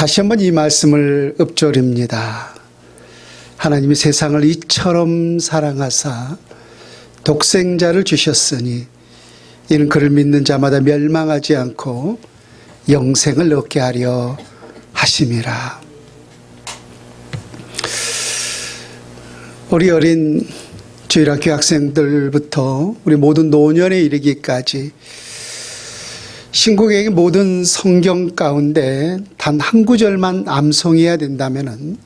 다시 한번 이 말씀을 읊조립니다. 하나님이 세상을 이처럼 사랑하사 독생자를 주셨으니 이는 그를 믿는 자마다 멸망하지 않고 영생을 얻게 하려 하심이라. 우리 어린 주일학교 학생들부터 우리 모든 노년에 이르기까지 신국에게 모든 성경 가운데 단 한 구절만 암송해야 된다면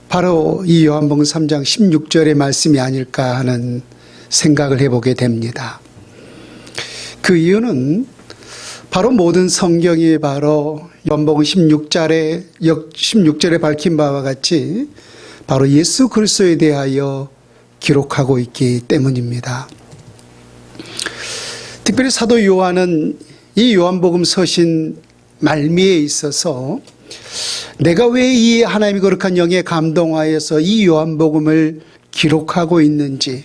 바로 이 요한복음 3장 16절의 말씀이 아닐까 하는 생각을 해보게 됩니다. 그 이유는 바로 모든 성경이 바로 요한복음 16절에 밝힌 바와 같이 바로 예수 그리스도에 대하여 기록하고 있기 때문입니다. 특별히 사도 요한은 이 요한복음 서신 말미에 있어서 내가 왜 이 하나님의 거룩한 영에 감동하여서 이 요한복음을 기록하고 있는지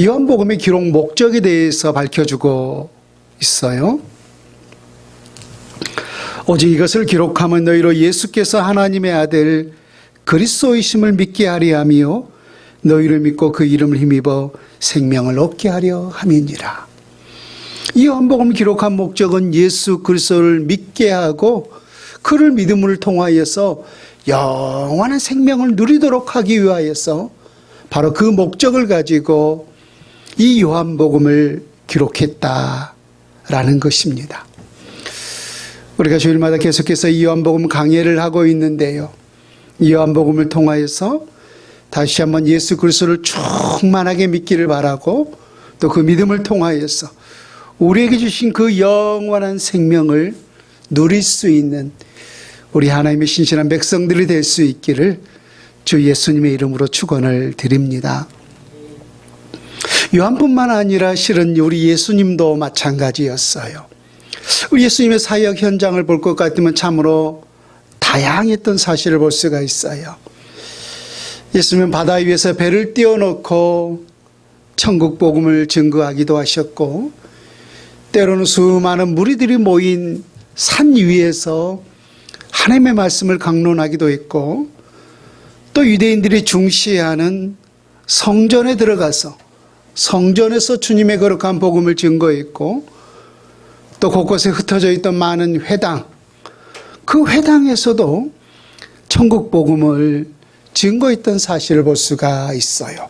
요한복음의 기록 목적에 대해서 밝혀주고 있어요. 오직 이것을 기록하면 너희로 예수께서 하나님의 아들 그리스도이심을 믿게 하려 하며 너희를 믿고 그 이름을 힘입어 생명을 얻게 하려 함이니라. 이 요한복음을 기록한 목적은 예수 그리스도를 믿게 하고 그를 믿음을 통하여서 영원한 생명을 누리도록 하기 위하여서 바로 그 목적을 가지고 이 요한복음을 기록했다라는 것입니다. 우리가 주일마다 계속해서 이 요한복음 강해를 하고 있는데요. 이 요한복음을 통하여서 다시 한번 예수 그리스도를 충만하게 믿기를 바라고 또 그 믿음을 통하여서 우리에게 주신 그 영원한 생명을 누릴 수 있는 우리 하나님의 신실한 백성들이 될 수 있기를 주 예수님의 이름으로 축원을 드립니다. 요한뿐만 아니라 실은 우리 예수님도 마찬가지였어요. 우리 예수님의 사역 현장을 볼 것 같으면 참으로 다양했던 사실을 볼 수가 있어요. 예수님은 바다 위에서 배를 띄워놓고 천국 복음을 증거하기도 하셨고 때로는 수많은 무리들이 모인 산 위에서 하나님의 말씀을 강론하기도 했고 또 유대인들이 중시하는 성전에 들어가서 성전에서 주님의 거룩한 복음을 증거했고 또 곳곳에 흩어져 있던 많은 회당, 그 회당에서도 천국 복음을 증거했던 사실을 볼 수가 있어요.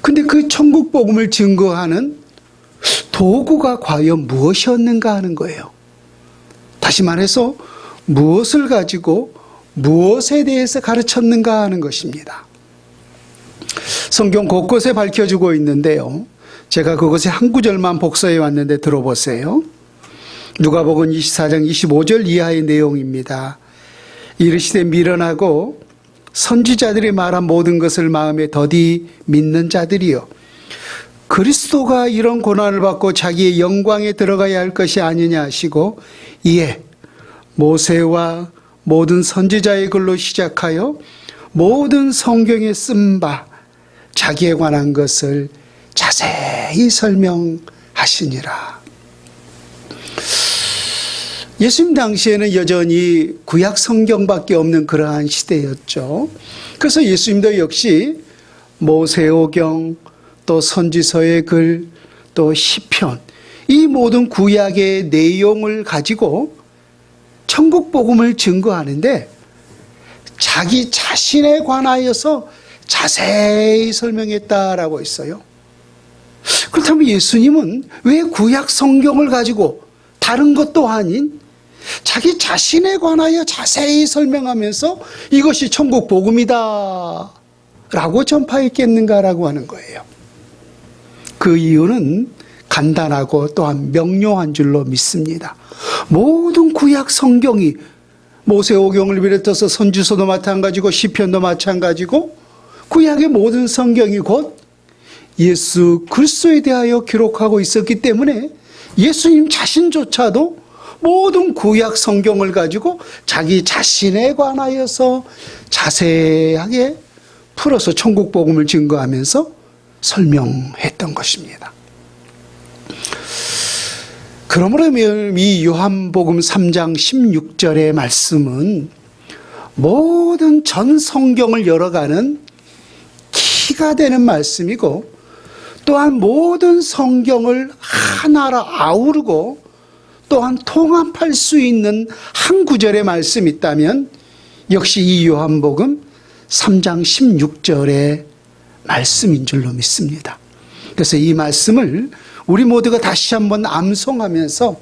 근데 그 천국 복음을 증거하는 도구가 과연 무엇이었는가 하는 거예요. 다시 말해서 무엇을 가지고 무엇에 대해서 가르쳤는가 하는 것입니다. 성경 곳곳에 밝혀주고 있는데요. 제가 그것에 한 구절만 복사해 왔는데 들어보세요. 누가복음 24장 25절 이하의 내용입니다. 이르시되 미련하고 선지자들이 말한 모든 것을 마음에 더디 믿는 자들이여 그리스도가 이런 고난을 받고 자기의 영광에 들어가야 할 것이 아니냐 하시고 이에 모세와 모든 선지자의 글로 시작하여 모든 성경에 쓴 바 자기에 관한 것을 자세히 설명하시니라. 예수님 당시에는 여전히 구약 성경밖에 없는 그러한 시대였죠. 그래서 예수님도 역시 모세오경 또 선지서의 글 또 시편 이 모든 구약의 내용을 가지고 천국 복음을 증거하는데 자기 자신에 관하여서 자세히 설명했다라고 했어요. 그렇다면 예수님은 왜 구약 성경을 가지고 다른 것도 아닌 자기 자신에 관하여 자세히 설명하면서 이것이 천국 복음이다 라고 전파했겠는가라고 하는 거예요. 그 이유는 간단하고 또한 명료한 줄로 믿습니다. 모든 구약 성경이 모세오경을 비롯해서 선지서도 마찬가지고 시편도 마찬가지고 구약의 모든 성경이 곧 예수 그리스도에 대하여 기록하고 있었기 때문에 예수님 자신조차도 모든 구약 성경을 가지고 자기 자신에 관하여서 자세하게 풀어서 천국 복음을 증거하면서 설명했던 것입니다. 그러므로 이 요한복음 3장 16절의 말씀은 모든 전 성경을 열어가는 키가 되는 말씀이고, 또한 모든 성경을 하나로 아우르고 또한 통합할 수 있는 한 구절의 말씀이 있다면 역시 이 요한복음 3장 16절의 말씀인 줄로 믿습니다. 그래서 이 말씀을 우리 모두가 다시 한번 암송하면서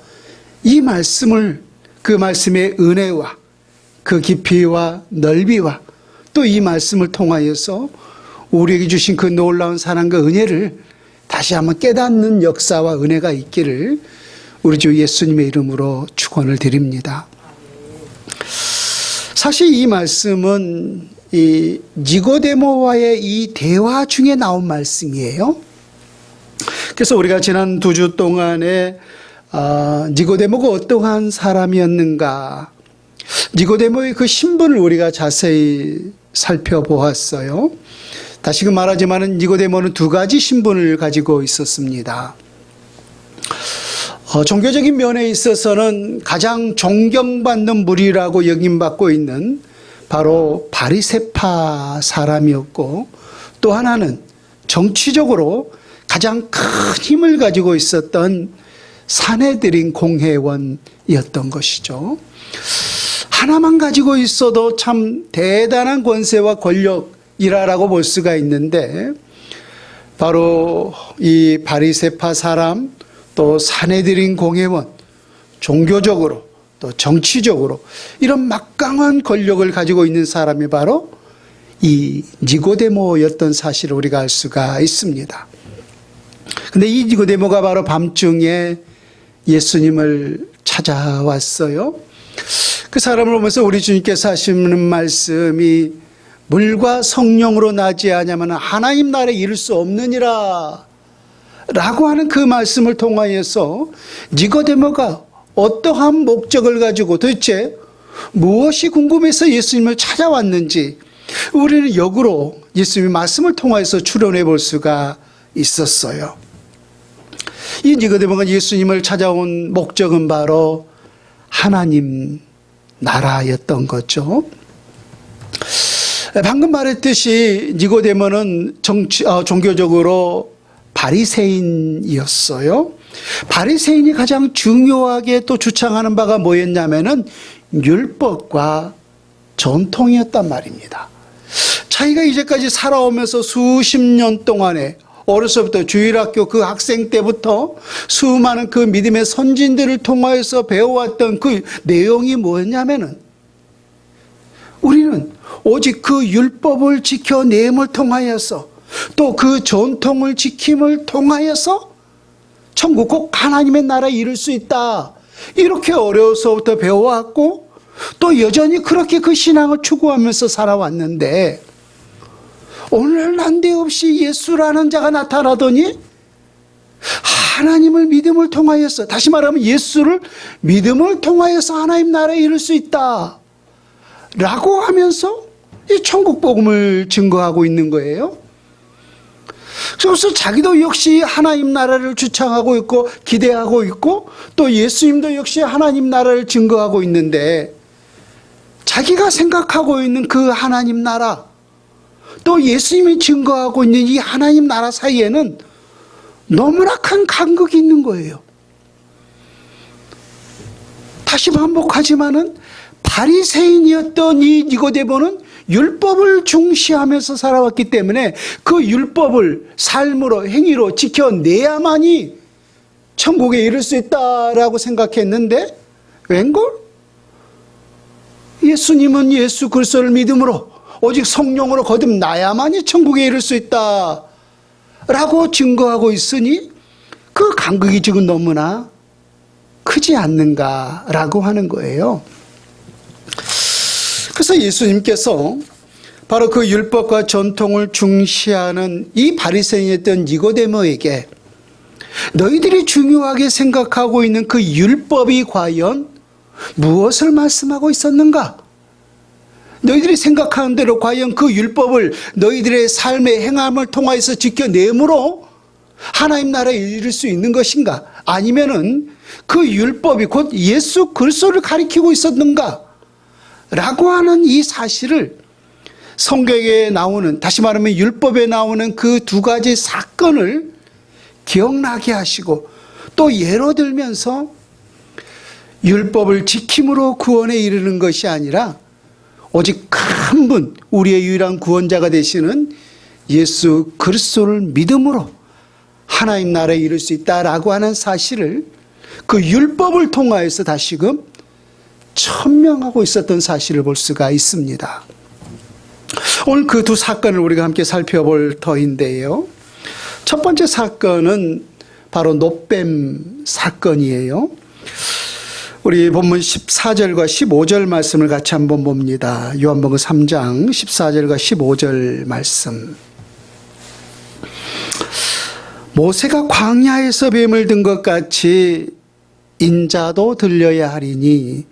이 말씀을, 그 말씀의 은혜와 그 깊이와 넓이와 또 이 말씀을 통하여서 우리에게 주신 그 놀라운 사랑과 은혜를 다시 한번 깨닫는 역사와 은혜가 있기를 우리 주 예수님의 이름으로 축원을 드립니다. 사실 이 말씀은 이 니고데모와의 이 대화 중에 나온 말씀이에요. 그래서 우리가 지난 2주 동안에 니고데모가 어떠한 사람이었는가, 니고데모의 그 신분을 우리가 자세히 살펴보았어요. 다시금 말하지만 니고데모는 2가지 신분을 가지고 있었습니다. 종교적인 면에 있어서는 가장 존경받는 무리라고 여김받고 있는 바로 바리새파 사람이었고, 또 하나는 정치적으로 가장 큰 힘을 가지고 있었던 산헤드린 공회원이었던 것이죠. 하나만 가지고 있어도 참 대단한 권세와 권력이라고 볼 수가 있는데, 바로 이 바리새파 사람, 또 산헤드린 공회원, 종교적으로 또 정치적으로 이런 막강한 권력을 가지고 있는 사람이 바로 이 니고데모였던 사실을 우리가 알 수가 있습니다. 근데 이 니고데모가 바로 밤중에 예수님을 찾아왔어요. 그 사람을 보면서 우리 주님께서 하시는 말씀이 물과 성령으로 나지 아니하면 하나님 나라에 이를 수 없느니라 라고 하는 그 말씀을 통하여서 니고데모가 어떠한 목적을 가지고 도대체 무엇이 궁금해서 예수님을 찾아왔는지 우리는 역으로 예수님의 말씀을 통하여서 추론해 볼 수가 있었어요. 이 니고데모가 예수님을 찾아온 목적은 바로 하나님 나라였던 거죠. 방금 말했듯이 니고데모는 종교적으로 바리새인이었어요. 바리새인이 가장 중요하게 또 주창하는 바가 뭐였냐면은 율법과 전통이었단 말입니다. 자기가 이제까지 살아오면서 수십 년 동안에 어려서부터 주일학교 그 학생 때부터 수많은 그 믿음의 선진들을 통하여서 배워왔던 그 내용이 뭐였냐면은 우리는 오직 그 율법을 지켜내음을 통하여서 또 그 전통을 지킴을 통하여서 천국 꼭 하나님의 나라에 이룰 수 있다. 이렇게 어려서부터 배워왔고 또 여전히 그렇게 그 신앙을 추구하면서 살아왔는데 오늘 난데없이 예수라는 자가 나타나더니 하나님을 믿음을 통하여서, 다시 말하면 예수를 믿음을 통하여서 하나님 나라에 이룰 수 있다 라고 하면서 이 천국 복음을 증거하고 있는 거예요. 그래서 자기도 역시 하나님 나라를 주창하고 있고 기대하고 있고 또 예수님도 역시 하나님 나라를 증거하고 있는데 자기가 생각하고 있는 그 하나님 나라 또 예수님이 증거하고 있는 이 하나님 나라 사이에는 너무나 큰 간극이 있는 거예요. 다시 반복하지만은 바리새인이었던 이 니고데모는 율법을 중시하면서 살아왔기 때문에 그 율법을 삶으로 행위로 지켜내야만이 천국에 이를 수 있다라고 생각했는데 웬걸? 예수님은 예수 그리스도를 믿음으로 오직 성령으로 거듭나야만이 천국에 이를 수 있다라고 증거하고 있으니 그 간극이 지금 너무나 크지 않는가라고 하는 거예요. 그래서 예수님께서 바로 그 율법과 전통을 중시하는 이 바리새인이었던 니고데모에게 너희들이 중요하게 생각하고 있는 그 율법이 과연 무엇을 말씀하고 있었는가? 너희들이 생각하는 대로 과연 그 율법을 너희들의 삶의 행함을 통해서 지켜내므로 하나님 나라에 이를 수 있는 것인가? 아니면은 그 율법이 곧 예수 그리스도를 가리키고 있었는가? 라고 하는 이 사실을 성경에 나오는, 다시 말하면 율법에 나오는 그 두 가지 사건을 기억나게 하시고, 또 예로 들면서 율법을 지킴으로 구원에 이르는 것이 아니라 오직 한 분, 우리의 유일한 구원자가 되시는 예수 그리스도를 믿음으로 하나님 나라에 이룰 수 있다라고 하는 사실을 그 율법을 통하여서 다시금 천명하고 있었던 사실을 볼 수가 있습니다. 오늘 그 두 사건을 우리가 함께 살펴볼 터인데요. 첫 번째 사건은 바로 노뱀 사건이에요. 우리 본문 14절과 15절 말씀을 같이 한번 봅니다. 요한복음 3장 14절과 15절 말씀. 모세가 광야에서 뱀을 든 것 같이 인자도 들려야 하리니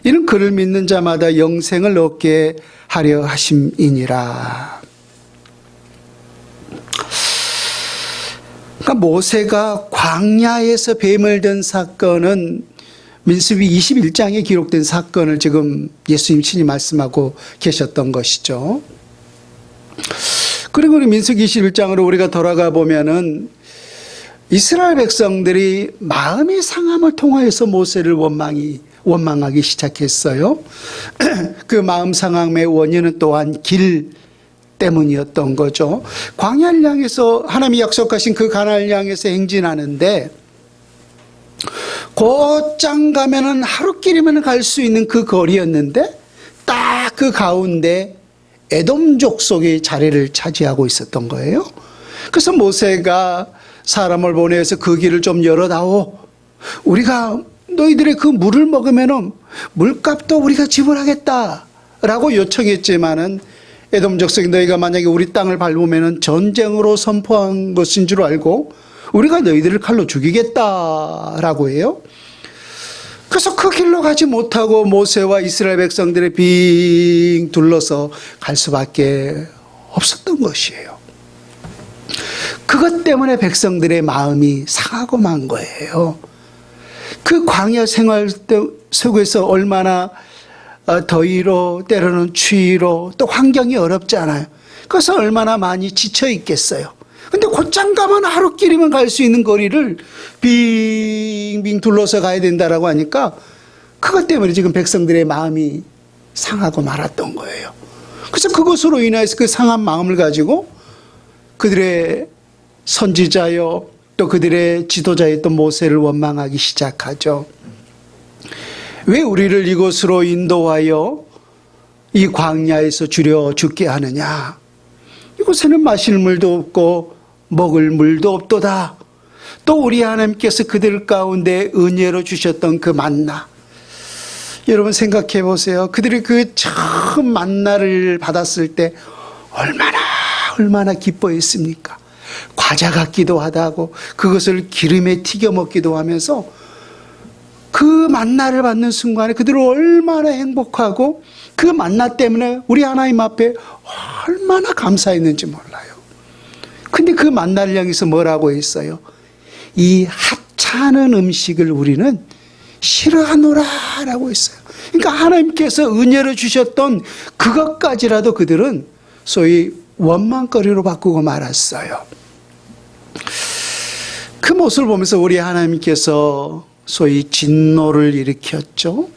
이는 그를 믿는 자마다 영생을 얻게 하려 하심이니라. 그러니까 모세가 광야에서 뱀을 든 사건은 민수기 21장에 기록된 사건을 지금 예수님 친히 말씀하고 계셨던 것이죠. 그리고 우리 민수기 21장으로 우리가 돌아가 보면은 이스라엘 백성들이 마음의 상함을 통하여서 모세를 원망하기 시작했어요. 그 마음 상함의 원인은 또한 길 때문이었던 거죠. 광야를 향해서 하나님이 약속하신 그 가나안을 향해서 행진하는데 곧장 가면은 하루길이면 갈 수 있는 그 거리였는데 딱 그 가운데 에돔 족속이 자리를 차지하고 있었던 거예요. 그래서 모세가 사람을 보내서 그 길을 좀 열어다오. 우리가 너희들의 그 물을 먹으면 물값도 우리가 지불하겠다라고 요청했지만은 에돔 족속이 너희가 만약에 우리 땅을 밟으면 전쟁으로 선포한 것인 줄 알고 우리가 너희들을 칼로 죽이겠다라고 해요. 그래서 그 길로 가지 못하고 모세와 이스라엘 백성들의 빙 둘러서 갈 수밖에 없었던 것이에요. 그것 때문에 백성들의 마음이 상하고 만 거예요. 그 광야 생활 속에서 얼마나 더위로 때로는 추위로 또 환경이 어렵잖아요. 그래서 얼마나 많이 지쳐 있겠어요. 근데 곧장 가면 하루길이면 갈 수 있는 거리를 빙빙 둘러서 가야 된다라고 하니까 그것 때문에 지금 백성들의 마음이 상하고 말았던 거예요. 그래서 그것으로 인해서 그 상한 마음을 가지고 그들의 선지자요 또 그들의 지도자였던 모세를 원망하기 시작하죠. 왜 우리를 이곳으로 인도하여 이 광야에서 주려 죽게 하느냐? 이곳에는 마실 물도 없고 먹을 물도 없도다. 또 우리 하나님께서 그들 가운데 은혜로 주셨던 그 만나, 여러분 생각해 보세요. 그들이 그 처음 만나를 받았을 때 얼마나 기뻐했습니까? 과자 같기도 하다고 그것을 기름에 튀겨 먹기도 하면서 그 만나를 받는 순간에 그들은 얼마나 행복하고 그 만나 때문에 우리 하나님 앞에 얼마나 감사했는지 몰라요. 근데 그 만나를 향해서 뭐라고 했어요? 이 하찮은 음식을 우리는 싫어하노라 라고 했어요. 그러니까 하나님께서 은혜를 주셨던 그것까지라도 그들은 소위 원망거리로 바꾸고 말았어요. 그 모습을 보면서 우리 하나님께서 소위 진노를 일으켰죠.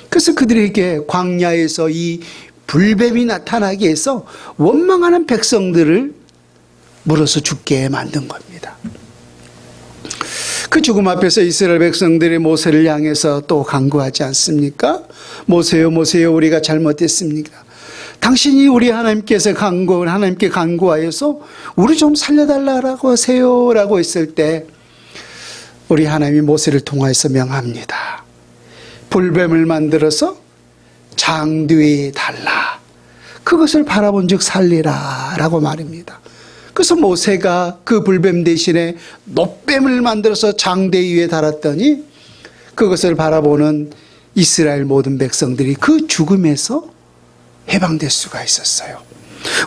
그래서 그들에게 광야에서 이 불뱀이 나타나게 해서 원망하는 백성들을 물어서 죽게 만든 겁니다. 그 죽음 앞에서 이스라엘 백성들이 모세를 향해서 또 간구하지 않습니까? 모세요, 모세요, 우리가 잘못했습니까? 당신이 우리 하나님께 간구하여서 우리 좀 살려달라고 하세요 라고 했을 때 우리 하나님이 모세를 통하여서 명합니다. 불뱀을 만들어서 장뒤에 달라 그것을 바라본 즉 살리라 라고 말입니다. 그래서 모세가 그 불뱀 대신에 노뱀을 만들어서 장대 위에 달았더니 그것을 바라보는 이스라엘 모든 백성들이 그 죽음에서 해방될 수가 있었어요.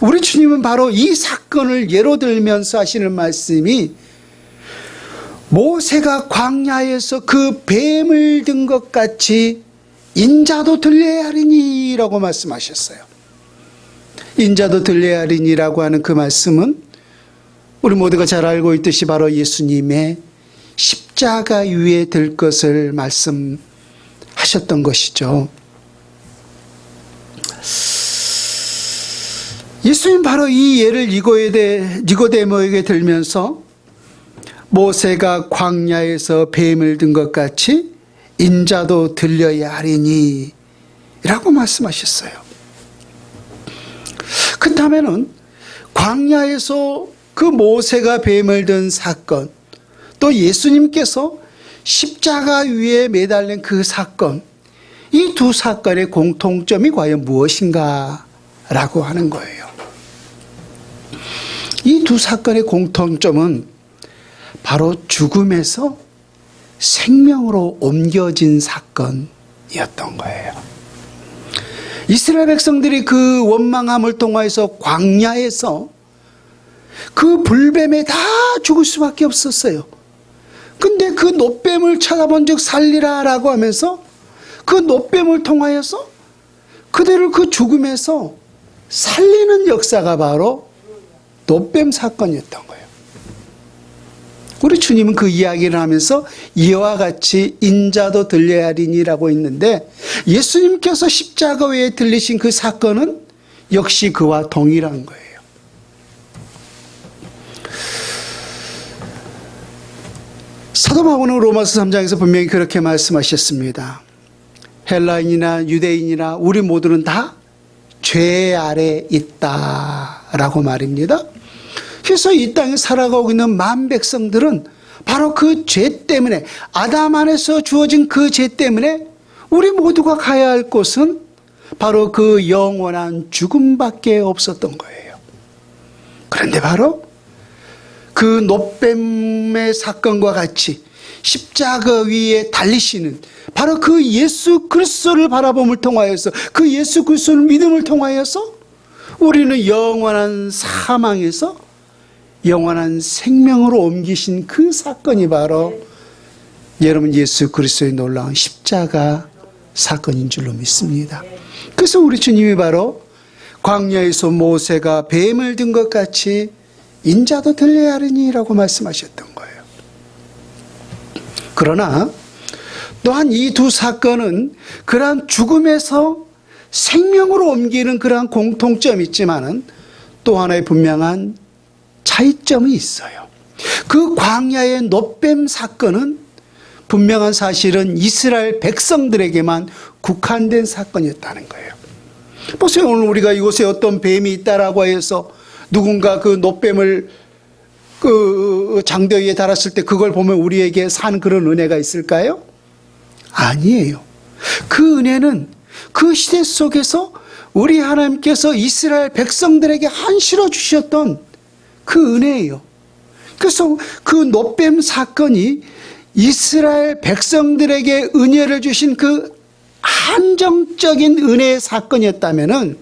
우리 주님은 바로 이 사건을 예로 들면서 하시는 말씀이 모세가 광야에서 그 뱀을 든 것 같이 인자도 들려야 하리니라고 말씀하셨어요. 인자도 들려야 하리니라고 하는 그 말씀은 우리 모두가 잘 알고 있듯이 바로 예수님의 십자가 위에 들 것을 말씀하셨던 것이죠. 예수님 바로 이 예를 니고데모에게 들면서 모세가 광야에서 뱀을 든 것 같이 인자도 들려야 하리니 라고 말씀하셨어요. 그렇다면은 광야에서 그 모세가 뱀을 든 사건, 또 예수님께서 십자가 위에 매달린 그 사건, 이 두 사건의 공통점이 과연 무엇인가 라고 하는 거예요. 이 두 사건의 공통점은 바로 죽음에서 생명으로 옮겨진 사건이었던 거예요. 이스라엘 백성들이 그 원망함을 통하여서 광야에서 그 불뱀에 다 죽을 수밖에 없었어요. 근데 그 놋뱀을 찾아본 즉 살리라 라고 하면서 그 놋뱀을 통하여서 그들을 그 죽음에서 살리는 역사가 바로 놋뱀 사건이었던 거예요. 우리 주님은 그 이야기를 하면서 이와 같이 인자도 들려야 하리니라고 했는데, 예수님께서 십자가 위에 들리신 그 사건은 역시 그와 동일한 거예요. 사도 바울은 로마서 3장에서 분명히 그렇게 말씀하셨습니다. 헬라인이나 유대인이나 우리 모두는 다 죄 아래 있다라고 말입니다. 그래서 이 땅에 살아가고 있는 만 백성들은 바로 그 죄 때문에, 아담 안에서 주어진 그 죄 때문에 우리 모두가 가야 할 곳은 바로 그 영원한 죽음밖에 없었던 거예요. 그런데 바로 그 놋뱀의 사건과 같이 십자가 위에 달리시는 바로 그 예수 그리스도를 바라봄을 통하여서, 그 예수 그리스도를 믿음을 통하여서 우리는 영원한 사망에서 영원한 생명으로 옮기신 그 사건이 바로 여러분 예수 그리스도의 놀라운 십자가 사건인 줄로 믿습니다. 그래서 우리 주님이 바로 광야에서 모세가 뱀을 든 것 같이 인자도 들려야 하리니라고 말씀하셨던 거예요. 그러나 또한 이 두 사건은 그러한 죽음에서 생명으로 옮기는 그러한 공통점이 있지만은 또 하나의 분명한 차이점이 있어요. 그 광야의 놋뱀 사건은 분명한 사실은 이스라엘 백성들에게만 국한된 사건이었다는 거예요. 보세요. 오늘 우리가 이곳에 어떤 뱀이 있다라고 해서 누군가 그 놋뱀을 그 장대 위에 달았을 때 그걸 보면 우리에게 산 그런 은혜가 있을까요? 아니에요. 그 은혜는 그 시대 속에서 우리 하나님께서 이스라엘 백성들에게 한시로 주셨던 그 은혜예요. 그래서 그 놋뱀 사건이 이스라엘 백성들에게 은혜를 주신 그 한정적인 은혜의 사건이었다면은,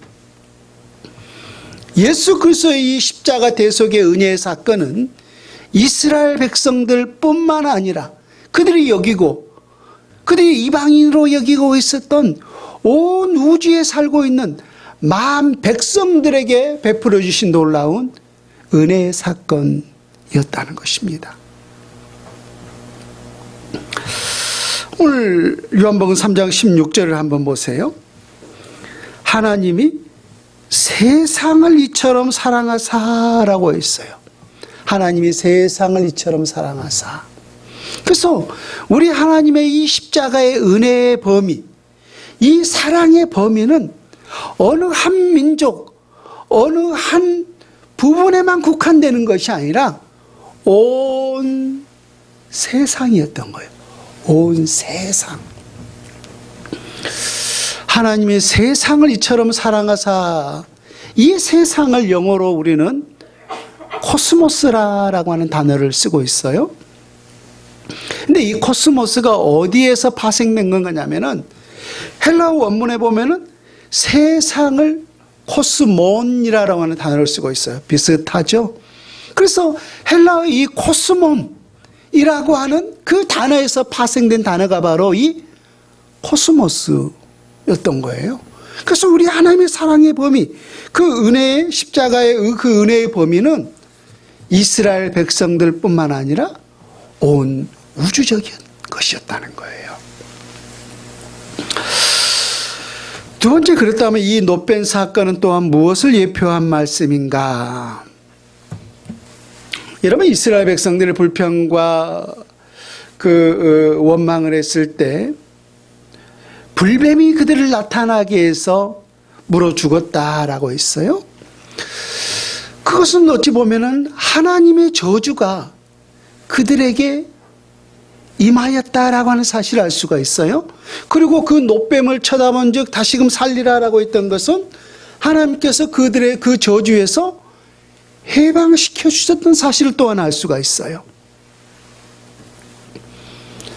예수 그리스도의 이 십자가 대속의 은혜의 사건은 이스라엘 백성들 뿐만 아니라 그들이 여기고, 그들이 이방인으로 여기고 있었던 온 우주에 살고 있는 만 백성들에게 베풀어 주신 놀라운 은혜의 사건이었다는 것입니다. 오늘 요한복음 3장 16절을 한번 보세요. 하나님이 세상을 이처럼 사랑하사라고 했어요. 하나님이 세상을 이처럼 사랑하사. 그래서 우리 하나님의 이 십자가의 은혜의 범위, 이 사랑의 범위는 어느 한 민족, 어느 한 부분에만 국한되는 것이 아니라 온 세상이었던 거예요. 온 세상. 하나님이 세상을 이처럼 사랑하사, 이 세상을 영어로 우리는 코스모스라고 하는 단어를 쓰고 있어요. 근데 이 코스모스가 어디에서 파생된 거냐면은 헬라어 원문에 보면은 세상을 코스몬이라고 하는 단어를 쓰고 있어요. 비슷하죠? 그래서 헬라어 이 코스몬, 이라고 하는 그 단어에서 파생된 단어가 바로 이 코스모스였던 거예요. 그래서 우리 하나님의 사랑의 범위, 그 은혜의 십자가의 그 은혜의 범위는 이스라엘 백성들뿐만 아니라 온 우주적인 것이었다는 거예요. 두 번째, 그렇다면 이 노벤 사건은 또한 무엇을 예표한 말씀인가? 여러분, 이스라엘 백성들의 불평과 그 원망을 했을 때 불뱀이 그들을 나타나게 해서 물어 죽었다라고 했어요. 그것은 어찌 보면은 하나님의 저주가 그들에게 임하였다라고 하는 사실을 알 수가 있어요. 그리고 그 노뱀을 쳐다본 즉 다시금 살리라라고 했던 것은 하나님께서 그들의 그 저주에서 해방시켜 주셨던 사실을 또한 알 수가 있어요.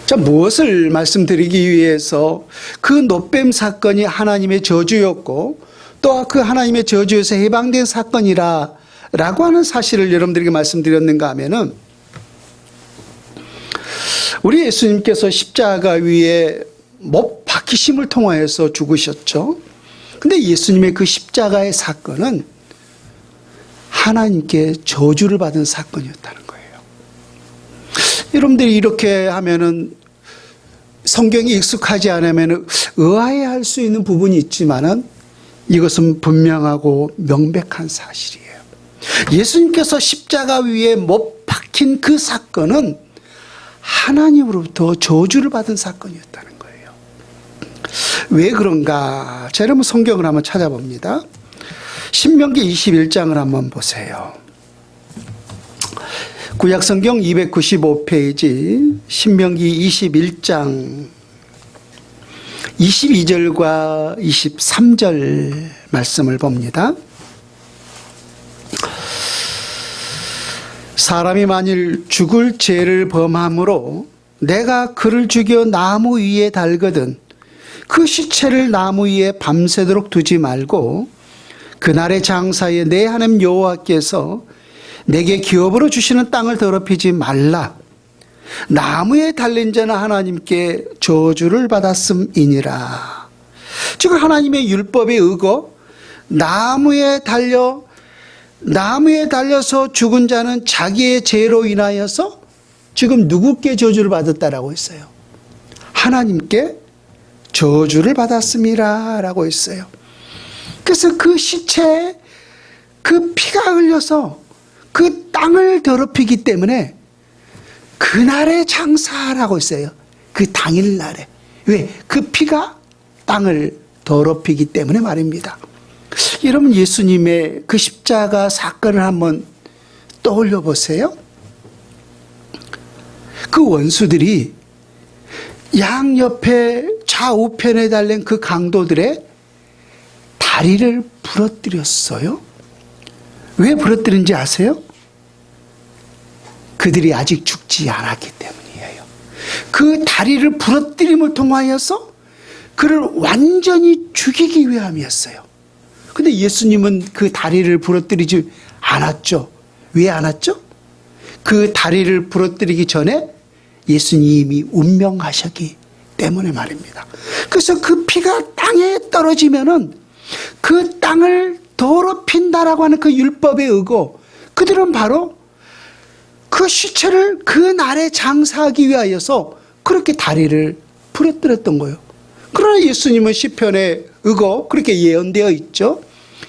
자, 무엇을 말씀드리기 위해서 그 노뱀 사건이 하나님의 저주였고 또 그 하나님의 저주에서 해방된 사건이라고 하는 사실을 여러분들에게 말씀드렸는가 하면은, 우리 예수님께서 십자가 위에 못 박히심을 통하여서 죽으셨죠. 근데 예수님의 그 십자가의 사건은 하나님께 저주를 받은 사건이었다는 거예요. 여러분들이 이렇게 하면은 성경이 익숙하지 않으면 의아해할 수 있는 부분이 있지만은 이것은 분명하고 명백한 사실이에요. 예수님께서 십자가 위에 못 박힌 그 사건은 하나님으로부터 저주를 받은 사건이었다는 거예요. 왜 그런가? 자, 여러분 성경을 한번 찾아봅니다. 신명기 21장을 한번 보세요. 구약성경 295페이지 신명기 21장 22절과 23절 말씀을 봅니다. 사람이 만일 죽을 죄를 범함으로 내가 그를 죽여 나무 위에 달거든 그 시체를 나무 위에 밤새도록 두지 말고 그날의 장사에 내 하나님 여호와께서 내게 기업으로 주시는 땅을 더럽히지 말라. 나무에 달린 자는 하나님께 저주를 받았음이니라. 즉 하나님의 율법에 의거 나무에 달려서 죽은 자는 자기의 죄로 인하여서 지금 누구께 저주를 받았다라고 했어요? 하나님께 저주를 받았음이라 라고 했어요. 그래서 그 시체에 그 피가 흘려서 그 땅을 더럽히기 때문에 그날의 장사라고 했어요. 그 당일날에. 왜? 그 피가 땅을 더럽히기 때문에 말입니다. 여러분 예수님의 그 십자가 사건을 한번 떠올려 보세요. 그 원수들이 양옆에 좌우편에 달린 그 강도들의 다리를 부러뜨렸어요. 왜 부러뜨린지 아세요? 그들이 아직 죽지 않았기 때문이에요. 그 다리를 부러뜨림을 통하여서 그를 완전히 죽이기 위함이었어요. 근데 예수님은 그 다리를 부러뜨리지 않았죠. 왜 않았죠? 그 다리를 부러뜨리기 전에 예수님이 운명하셨기 때문에 말입니다. 그래서 그 피가 땅에 떨어지면은 그 땅을 더럽힌다라고 하는 그 율법에 의거 그들은 바로 그 시체를 그 날에 장사하기 위하여서 그렇게 다리를 부러뜨렸던 거예요. 그러나 예수님은 시편에 의거 그렇게 예언되어 있죠.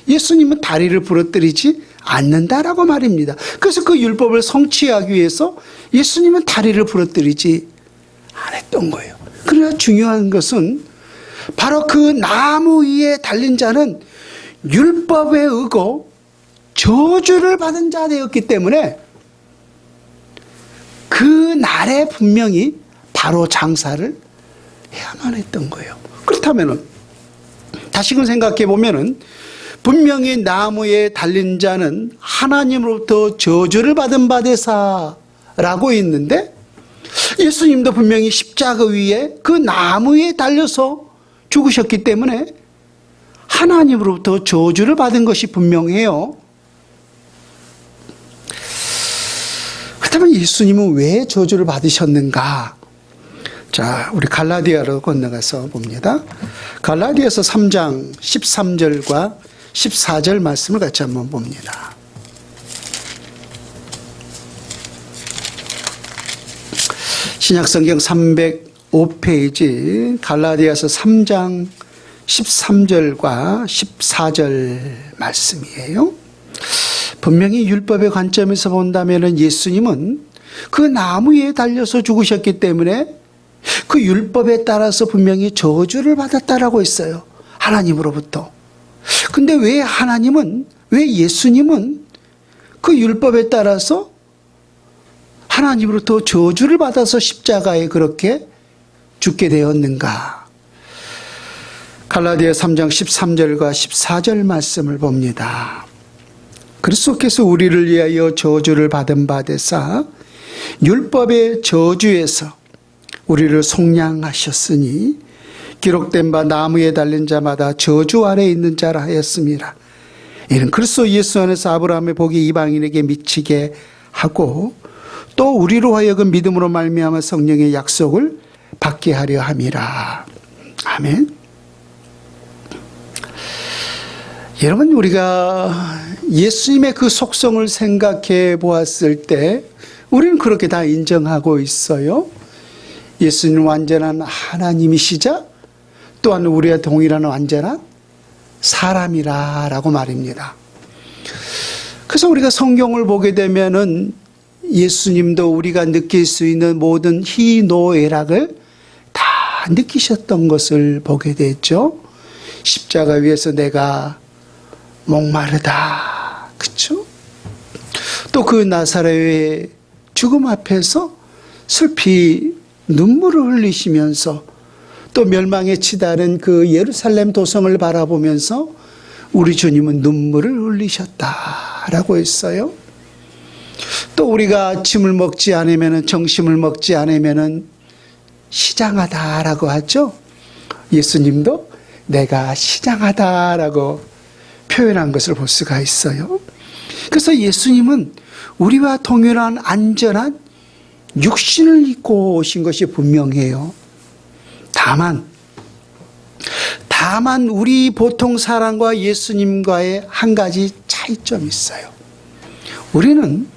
예수님은 다리를 부러뜨리지 않는다라고 말입니다. 그래서 그 율법을 성취하기 위해서 예수님은 다리를 부러뜨리지 않았던 거예요. 그러나 중요한 것은 바로 그 나무 위에 달린 자는 율법에 의거 저주를 받은 자 되었기 때문에 그 날에 분명히 바로 장사를 해야만 했던 거예요. 그렇다면 다시금 생각해 보면은 분명히 나무에 달린 자는 하나님으로부터 저주를 받은 바 되사라고 있는데 예수님도 분명히 십자가 위에 그 나무에 달려서 죽으셨기 때문에 하나님으로부터 저주를 받은 것이 분명해요. 그렇다면 예수님은 왜 저주를 받으셨는가? 자, 우리 갈라디아로 건너가서 봅니다. 갈라디아서 3장 13절과 14절 말씀을 같이 한번 봅니다. 신약성경 305페이지 갈라디아서 3장 13절과 14절 말씀이에요. 분명히 율법의 관점에서 본다면 예수님은 그 나무에 달려서 죽으셨기 때문에 그 율법에 따라서 분명히 저주를 받았다라고 했어요. 하나님으로부터. 근데 왜 예수님은 그 율법에 따라서 하나님으로부터 저주를 받아서 십자가에 그렇게 죽게 되었는가? 갈라디아 3장 13절과 14절 말씀을 봅니다. 그리스도께서 우리를 위하여 저주를 받은 바 되사 율법의 저주에서 우리를 속량하셨으니 기록된 바 나무에 달린 자마다 저주 아래에 있는 자라 하였습니다. 이는 그리스도 예수 안에서 아브라함의 복이 이방인에게 미치게 하고 또 우리로 하여금 믿음으로 말미암아 성령의 약속을 받게 하려 함이라. 아멘. 여러분, 우리가 예수님의 그 속성을 생각해 보았을 때 우리는 그렇게 다 인정하고 있어요. 예수님은 완전한 하나님이시자 또한 우리와 동일한 완전한 사람이라고 말입니다. 그래서 우리가 성경을 보게 되면은 예수님도 우리가 느낄 수 있는 모든 희노애락을 다 느끼셨던 것을 보게 됐죠. 십자가 위에서 내가 목마르다. 그렇죠? 또 그 나사렛의 죽음 앞에서 슬피 눈물을 흘리시면서 또 멸망에 치달은 그 예루살렘 도성을 바라보면서 우리 주님은 눈물을 흘리셨다라고 했어요. 또 우리가 아침을 먹지 않으면, 정심을 먹지 않으면 시장하다라고 하죠. 예수님도 내가 시장하다라고 표현한 것을 볼 수가 있어요. 그래서 예수님은 우리와 동일한 안전한 육신을 입고 오신 것이 분명해요. 다만 우리 보통 사람과 예수님과의 한 가지 차이점이 있어요. 우리는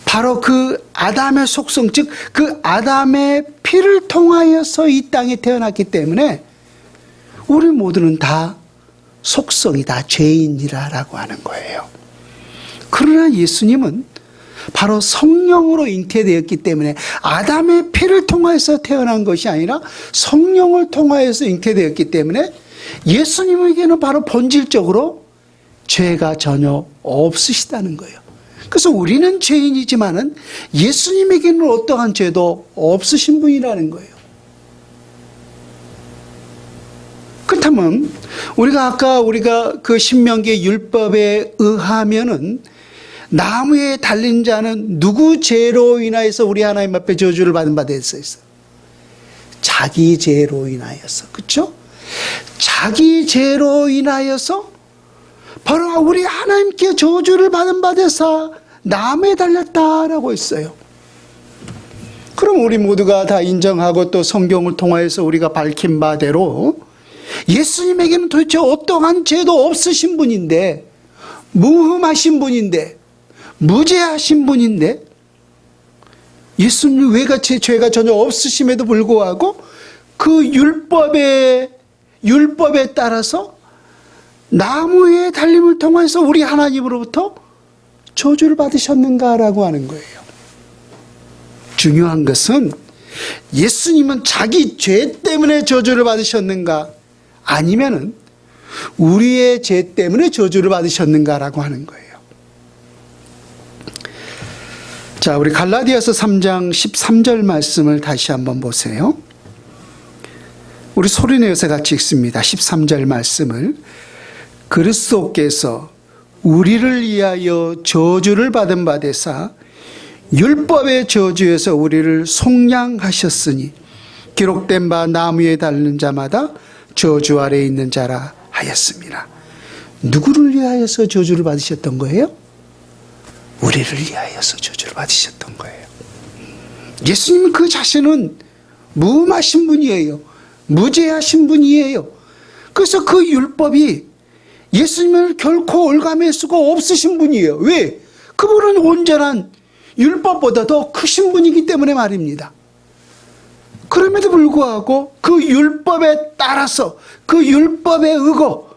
바로 그 아담의 속성, 즉 그 아담의 피를 통하여서 이 땅에 태어났기 때문에 우리 모두는 다 속성이 다 죄인이라고 하는 거예요. 그러나 예수님은 바로 성령으로 잉태되었기 때문에 아담의 피를 통하여서 태어난 것이 아니라 성령을 통하여서 잉태되었기 때문에 예수님에게는 바로 본질적으로 죄가 전혀 없으시다는 거예요. 그래서 우리는 죄인이지만은 예수님에게는 어떠한 죄도 없으신 분이라는 거예요. 그렇다면 우리가 그 신명기 율법에 의하면은 나무에 달린 자는 누구 죄로 인하여서 우리 하나님 앞에 저주를 받은 바 됐어요? 자기 죄로 인하여서. 그렇죠? 자기 죄로 인하여서 바로 우리 하나님께 저주를 받은 바 되사 나무에 달렸다라고 했어요. 그럼 우리 모두가 다 인정하고 또 성경을 통하여서 우리가 밝힌 바대로 예수님에게는 도대체 어떠한 죄도 없으신 분인데, 무흠하신 분인데, 무죄하신 분인데, 예수님 외같이 죄가 전혀 없으심에도 불구하고 그 율법에 따라서 나무에 달림을 통해서 우리 하나님으로부터 저주를 받으셨는가라고 하는 거예요. 중요한 것은 예수님은 자기 죄 때문에 저주를 받으셨는가, 아니면은 우리의 죄 때문에 저주를 받으셨는가라고 하는 거예요. 자, 우리 갈라디아서 3장 13절 말씀을 다시 한번 보세요. 우리 소리내어서 같이 읽습니다. 13절 말씀을. 그리스도께서 우리를 위하여 저주를 받은 바 되사 율법의 저주에서 우리를 속량하셨으니 기록된 바 나무에 달린 자마다 저주 아래에 있는 자라 하였습니다. 누구를 위하여서 저주를 받으셨던 거예요? 우리를 위하여서 저주를 받으셨던 거예요. 예수님 그 자신은 무음하신 분이에요. 무죄하신 분이에요. 그래서 그 율법이 예수님을 결코 올가맬 수가 없으신 분이에요. 왜? 그분은 온전한 율법보다 더 크신 분이기 때문에 말입니다. 그럼에도 불구하고 그 율법에 따라서 그 율법에 의거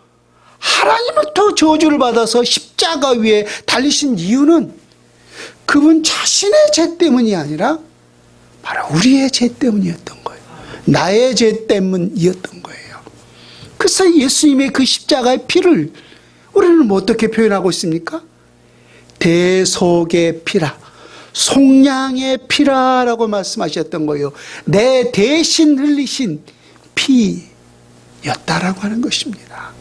하나님부터 저주를 받아서 십자가 위에 달리신 이유는 그분 자신의 죄 때문이 아니라 바로 우리의 죄 때문이었던 거예요. 나의 죄 때문이었던 거예요. 그래서 예수님의 그 십자가의 피를 우리는 뭐 어떻게 표현하고 있습니까? 대속의 피라, 속량의 피라라고 말씀하셨던 거예요. 내 대신 흘리신 피였다라고 하는 것입니다.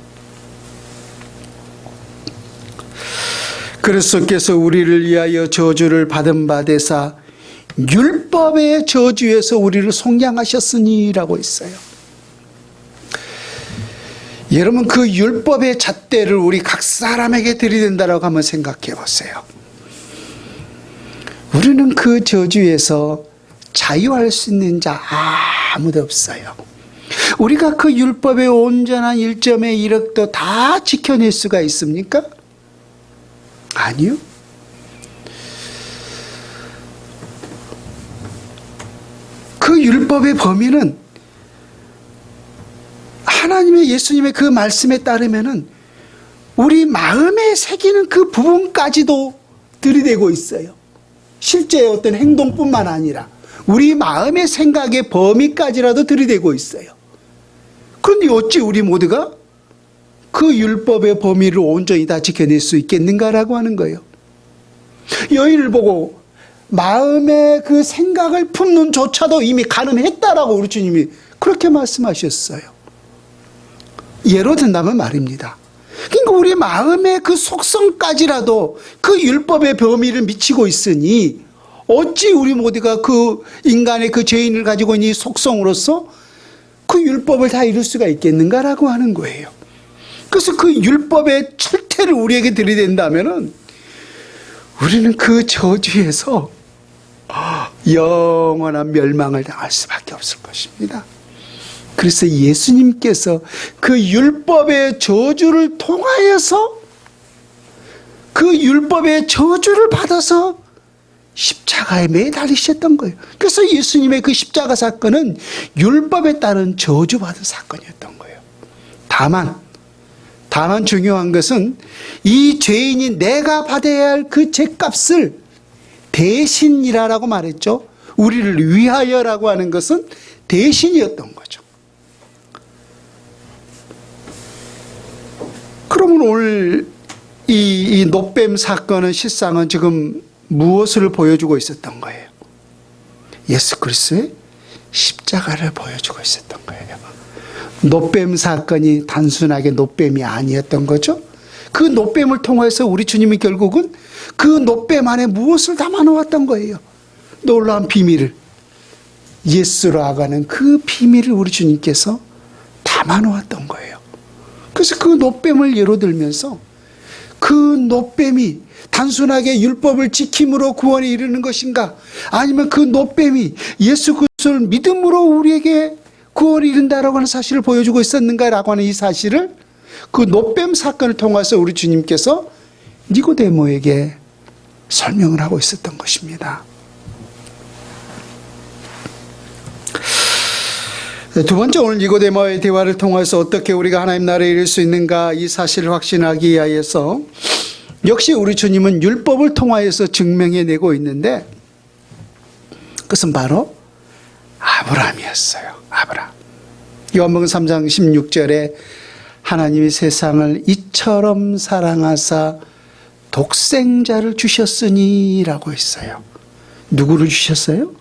그리스도께서 우리를 위하여 저주를 받은 바 되사 율법의 저주에서 우리를 속량하셨으니라고 있어요. 여러분, 그 율법의 잣대를 우리 각 사람에게 들이댄다라고 한번 생각해 보세요. 우리는 그 저주에서 자유할 수 있는 자 아무도 없어요. 우리가 그 율법의 온전한 1점의 1억도 다 지켜낼 수가 있습니까? 아니요. 그 율법의 범위는 하나님의 예수님의 그 말씀에 따르면은 우리 마음에 새기는 그 부분까지도 들이대고 있어요. 실제 어떤 행동뿐만 아니라 우리 마음의 생각의 범위까지라도 들이대고 있어요. 그런데 어찌 우리 모두가 그 율법의 범위를 온전히 다 지켜낼 수 있겠는가라고 하는 거예요. 여인을 보고 마음의 그 생각을 품는 조차도 이미 가늠했다라고 우리 주님이 그렇게 말씀하셨어요. 예로 든다면 말입니다. 그러니까 우리 마음의 그 속성까지라도 그 율법의 범위를 미치고 있으니 어찌 우리 모두가 그 인간의 그 죄인을 가지고 있는 이 속성으로서 그 율법을 다 이룰 수가 있겠는가라고 하는 거예요. 그래서 그 율법의 철퇴를 우리에게 들이댄다면은 우리는 그 저주에서 영원한 멸망을 당할 수밖에 없을 것입니다. 그래서 예수님께서 그 율법의 저주를 통하여서 그 율법의 저주를 받아서 십자가에 매달리셨던 거예요. 그래서 예수님의 그 십자가 사건은 율법에 따른 저주받은 사건이었던 거예요. 다만 중요한 것은 이 죄인이 내가 받아야 할 그 죄값을 대신이라고 말했죠. 우리를 위하여라고 하는 것은 대신이었던 거죠. 그러면 오늘 이 놋뱀 사건은 실상은 지금 무엇을 보여주고 있었던 거예요? 예수 그리스도의 십자가를 보여주고 있었던 거예요. 놋뱀 사건이 단순하게 놋뱀이 아니었던 거죠. 그 놋뱀을 통해서 우리 주님이 결국은 그 놋뱀 안에 무엇을 담아놓았던 거예요? 놀라운 비밀을, 예수로 아가는 그 비밀을 우리 주님께서 담아놓았던 거예요. 그래서 그 놋뱀을 예로 들면서 그 놋뱀이 단순하게 율법을 지킴으로 구원에 이르는 것인가, 아니면 그 놋뱀이 예수 그리스도를 믿음으로 우리에게 구원에 이른다라고 하는 사실을 보여주고 있었는가라고 하는 이 사실을 그 놋뱀 사건을 통해서 우리 주님께서 니고데모에게 설명을 하고 있었던 것입니다. 두 번째, 오늘 니고데모의 대화를 통해서 어떻게 우리가 하나님 나라에 이를 수 있는가 이 사실을 확신하기 위하여서 역시 우리 주님은 율법을 통하여서 증명해내고 있는데 그것은 바로 아브라함이었어요. 아브라함. 요한복음 3장 16절에 하나님이 세상을 이처럼 사랑하사 독생자를 주셨으니라고 했어요. 누구를 주셨어요?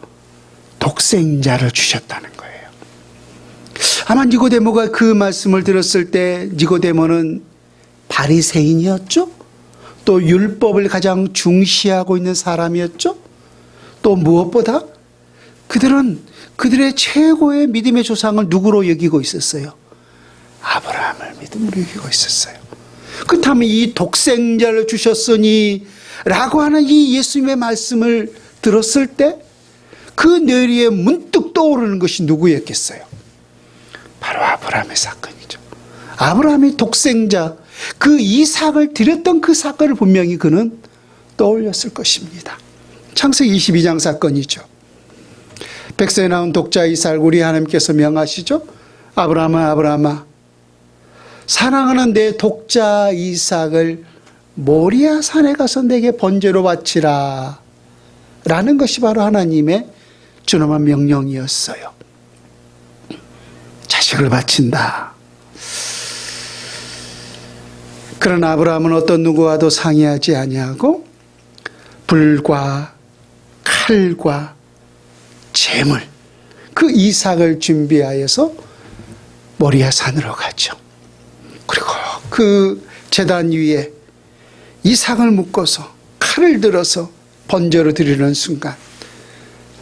독생자를 주셨다는 거예요. 아마 니고데모가 그 말씀을 들었을 때 니고데모는 바리새인이었죠. 또 율법을 가장 중시하고 있는 사람이었죠. 또 무엇보다 그들은 그들의 최고의 믿음의 조상을 누구로 여기고 있었어요? 아브라함을 믿음으로 여기고 있었어요. 그렇다면 이 독생자를 주셨으니 라고 하는 이 예수님의 말씀을 들었을 때 그 뇌리에 문득 떠오르는 것이 누구였겠어요? 바로 아브라함의 사건이죠. 아브라함이 독생자 그 이삭을 드렸던 그 사건을 분명히 그는 떠올렸을 것입니다. 창세기 22장 사건이죠. 백성에 나온 독자 이삭을 우리 하나님께서 명하시죠. 아브라함아 아브라함아 사랑하는 내 독자 이삭을 모리아 산에 가서 내게 번제로 바치라 라는 것이 바로 하나님의 준엄한 명령이었어요. 자식을 바친다. 그러나 아브라함은 어떤 누구와도 상의하지 아니하고 불과 칼과 재물 그 이삭을 준비하여서 모리아 산으로 가죠. 그리고 그 제단 위에 이삭을 묶어서 칼을 들어서 번제로 드리는 순간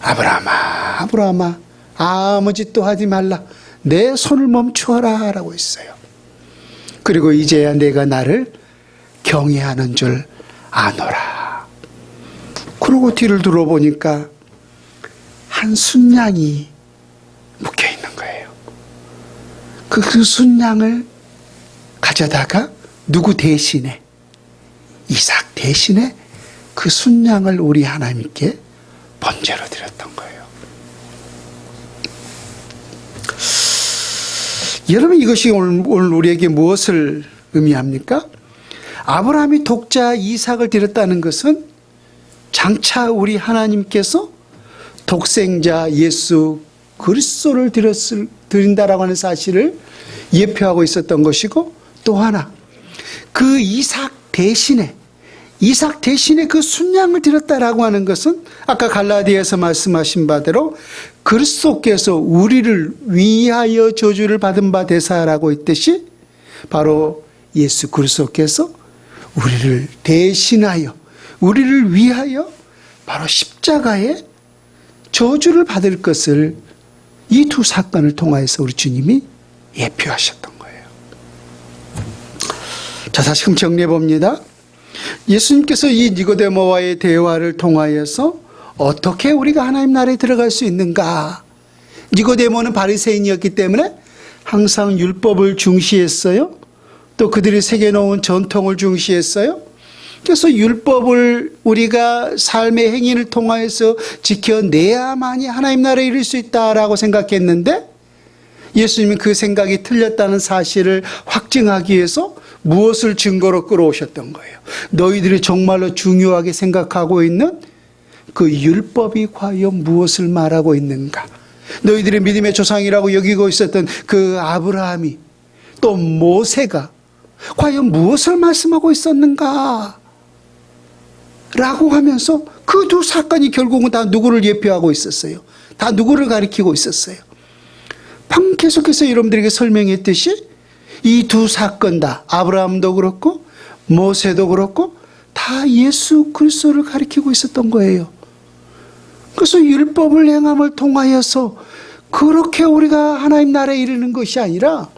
아브라함아 아브라함아 아무 짓도 하지 말라 내 손을 멈추어라 라고 했어요. 그리고 이제야 내가 나를 경외하는 줄 아노라. 그러고 뒤를 돌아보니까 한 순양이 묶여 있는 거예요. 그 순양을 가져다가 누구 대신에 이삭 대신에 그 순양을 우리 하나님께 번제로 드렸던 거예요. 여러분 이것이 오늘 우리에게 무엇을 의미합니까? 아브라함이 독자 이삭을 드렸다는 것은 장차 우리 하나님께서 독생자 예수 그리스도를 드린다라고 하는 사실을 예표하고 있었던 것이고 또 하나 그 이삭 대신에 그 순양을 드렸다라고 하는 것은 아까 갈라디아에서 말씀하신 바대로 그리스도께서 우리를 위하여 저주를 받은 바 되사라고 했듯이 바로 예수 그리스도께서 우리를 대신하여 우리를 위하여 바로 십자가에 저주를 받을 것을 이 두 사건을 통하여서 우리 주님이 예표하셨던 거예요. 자, 다시금 정리해 봅니다. 예수님께서 이 니고데모와의 대화를 통하여서 어떻게 우리가 하나님 나라에 들어갈 수 있는가? 니고데모는 바리새인이었기 때문에 항상 율법을 중시했어요. 또 그들이 새겨놓은 전통을 중시했어요. 그래서 율법을 우리가 삶의 행위를 통하여서 지켜내야만이 하나님 나라에 이를 수 있다라고 생각했는데 예수님은 그 생각이 틀렸다는 사실을 확증하기 위해서 무엇을 증거로 끌어오셨던 거예요? 너희들이 정말로 중요하게 생각하고 있는 그 율법이 과연 무엇을 말하고 있는가? 너희들의 믿음의 조상이라고 여기고 있었던 그 아브라함이 또 모세가 과연 무엇을 말씀하고 있었는가? 라고 하면서 그 두 사건이 결국은 다 누구를 예표하고 있었어요? 다 누구를 가리키고 있었어요? 방금 계속해서 여러분들에게 설명했듯이 이 두 사건 다 아브라함도 그렇고 모세도 그렇고 다 예수 그리스도를 가리키고 있었던 거예요. 그래서 율법을 행함을 통하여서 그렇게 우리가 하나님 나라에 이르는 것이 아니라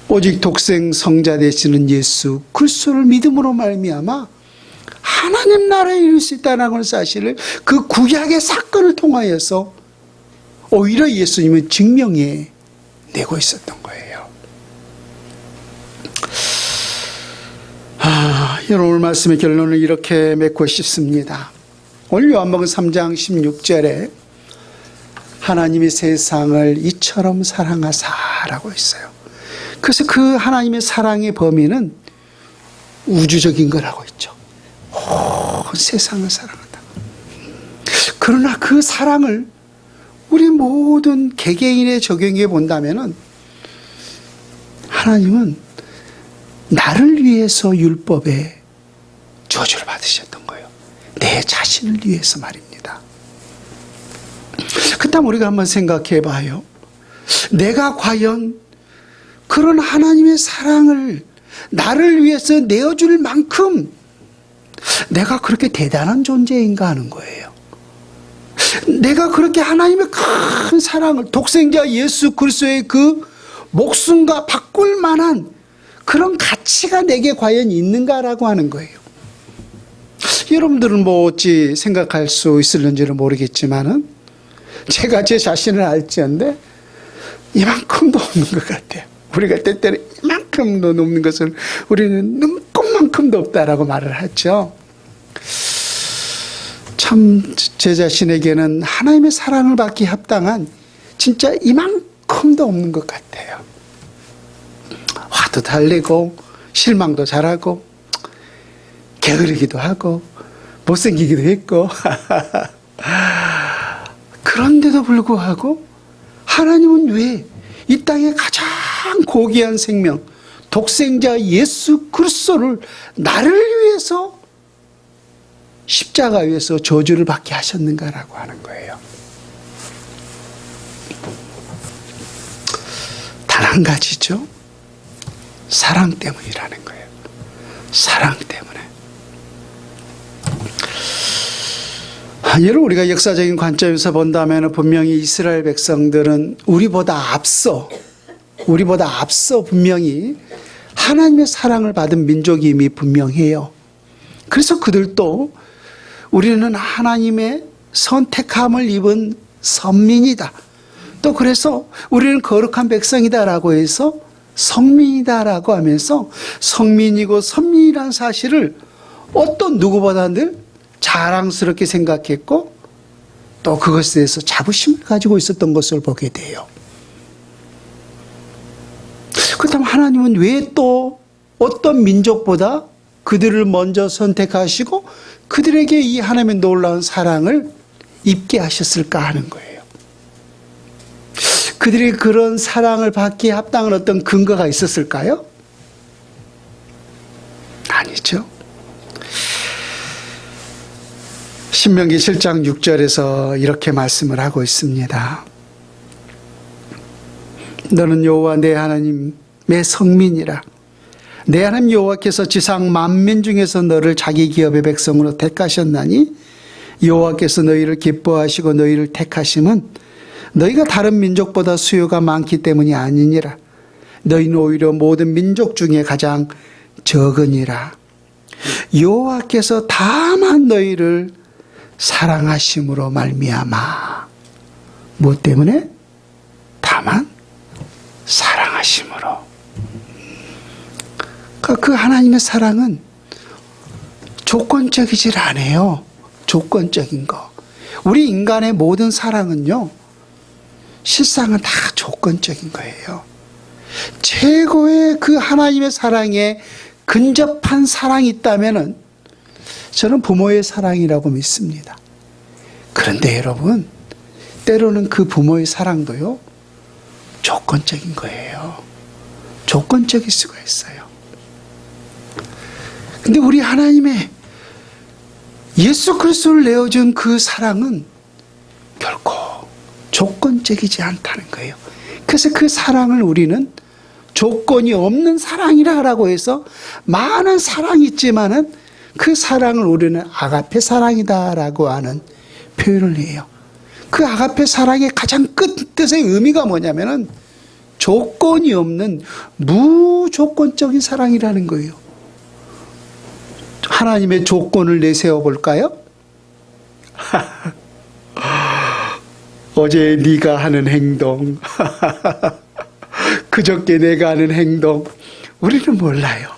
오직 독생 성자 되시는 예수 그리스도를 믿음으로 말미암아 하나님 나라에 이룰 수 있다는 사실을 그 구약의 사건을 통하여서 오히려 예수님은 증명해 내고 있었던 거예요. 여러분 오늘 말씀의 결론을 이렇게 맺고 싶습니다. 오늘 요한복음 3장 16절에 하나님이 세상을 이처럼 사랑하사라고 있어요. 그래서 그 하나님의 사랑의 범위는 우주적인 거라고 있죠. 온 세상을 사랑한다. 그러나 그 사랑을 우리 모든 개개인에 적용해 본다면은 하나님은 나를 위해서 율법에 저주를 받으셨던 거예요. 내 자신을 위해서 말입니다. 그다음 우리가 한번 생각해 봐요. 내가 과연 그런 하나님의 사랑을 나를 위해서 내어줄 만큼 내가 그렇게 대단한 존재인가 하는 거예요. 내가 그렇게 하나님의 큰 사랑을 독생자 예수 그리스도의 그 목숨과 바꿀 만한 그런 가치가 내게 과연 있는가라고 하는 거예요. 여러분들은 뭐 어찌 생각할 수 있을는지는 모르겠지만은 제가 제 자신을 알지언데 이만큼도 없는 것 같아요. 우리가 때때로 이만큼도 없는 것을 우리는 눈꼽만큼도 없다라고 말을 하죠. 참 제 자신에게는 하나님의 사랑을 받기 합당한 진짜 이만큼도 없는 것 같아요. 화도 달래고 실망도 잘하고 게으르기도 하고 못생기기도 했고 그런데도 불구하고 하나님은 왜 이 땅에 가장 고귀한 생명 독생자 예수 그리스도를 나를 위해서 십자가 위에서 저주를 받게 하셨는가라고 하는 거예요. 단 한 가지죠. 사랑 때문이라는 거예요. 사랑 때문에. 여러분, 우리가 역사적인 관점에서 본다면 분명히 이스라엘 백성들은 우리보다 앞서 분명히 하나님의 사랑을 받은 민족임이 분명해요. 그래서 그들도 우리는 하나님의 선택함을 입은 선민이다. 또 그래서 우리는 거룩한 백성이다라고 해서 성민이다라고 하면서 성민이고 선민이라는 사실을 어떤 누구보다들 자랑스럽게 생각했고 또 그것에 대해서 자부심을 가지고 있었던 것을 보게 돼요. 그렇다면 하나님은 왜 또 어떤 민족보다 그들을 먼저 선택하시고 그들에게 이 하나님의 놀라운 사랑을 입게 하셨을까 하는 거예요. 그들이 그런 사랑을 받기에 합당한 어떤 근거가 있었을까요? 아니죠. 신명기 7장 6절에서 이렇게 말씀을 하고 있습니다. 너는 여호와 내 하나님의 성민이라. 내 하나님 여호와께서 지상 만민 중에서 너를 자기 기업의 백성으로 택하셨나니 여호와께서 너희를 기뻐하시고 너희를 택하심은 너희가 다른 민족보다 수요가 많기 때문이 아니니라. 너희는 오히려 모든 민족 중에 가장 적으니라. 여호와께서 다만 너희를 사랑하심으로 말미암아. 무엇 때문에? 다만 사랑하심으로. 그 하나님의 사랑은 조건적이질 않아요. 조건적인 거. 우리 인간의 모든 사랑은요, 실상은 다 조건적인 거예요. 최고의 그 하나님의 사랑에 근접한 사랑이 있다면은 저는 부모의 사랑이라고 믿습니다. 그런데 여러분, 때로는 그 부모의 사랑도요, 조건적인 거예요. 조건적일 수가 있어요. 근데 우리 하나님의 예수 그리스도를 내어준 그 사랑은 결코 조건적이지 않다는 거예요. 그래서 그 사랑을 우리는 조건이 없는 사랑이라고 해서 많은 사랑이 있지만은 그 사랑을 우리는 아가페 사랑이다라고 하는 표현을 해요. 그 아가페 사랑의 가장 끝뜻의 의미가 뭐냐면은 조건이 없는 무조건적인 사랑이라는 거예요. 하나님의 조건을 내세워 볼까요? 어제 네가 하는 행동, 그저께 내가 하는 행동, 우리는 몰라요.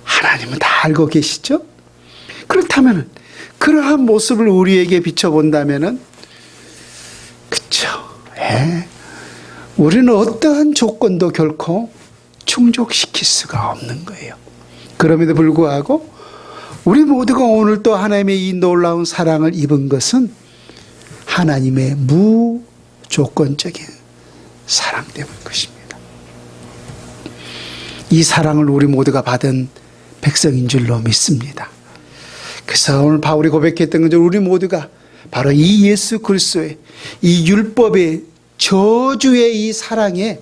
하나님은 다 알고 계시죠? 그렇다면 그러한 모습을 우리에게 비춰본다면은, 그쵸? 우리는 어떠한 조건도 결코 충족시킬 수가 없는 거예요. 그럼에도 불구하고 우리 모두가 오늘 또 하나님의 이 놀라운 사랑을 입은 것은 하나님의 무조건적인 사랑 때문인 것입니다. 이 사랑을 우리 모두가 받은 백성인 줄로 믿습니다. 그래서 오늘 바울이 고백했던 것처럼 우리 모두가 바로 이 예수 그리스도의 이 율법의 저주의 이 사랑에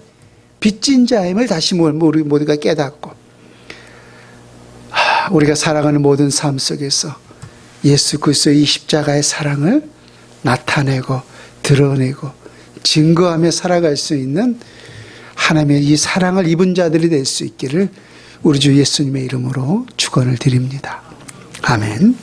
빚진 자임을 다시 우리 모두가 깨닫고 우리가 살아가는 모든 삶 속에서 예수 그리스도의 이 십자가의 사랑을 나타내고 드러내고 증거하며 살아갈 수 있는 하나님의 이 사랑을 입은 자들이 될 수 있기를 우리 주 예수님의 이름으로 축원을 드립니다. 아멘.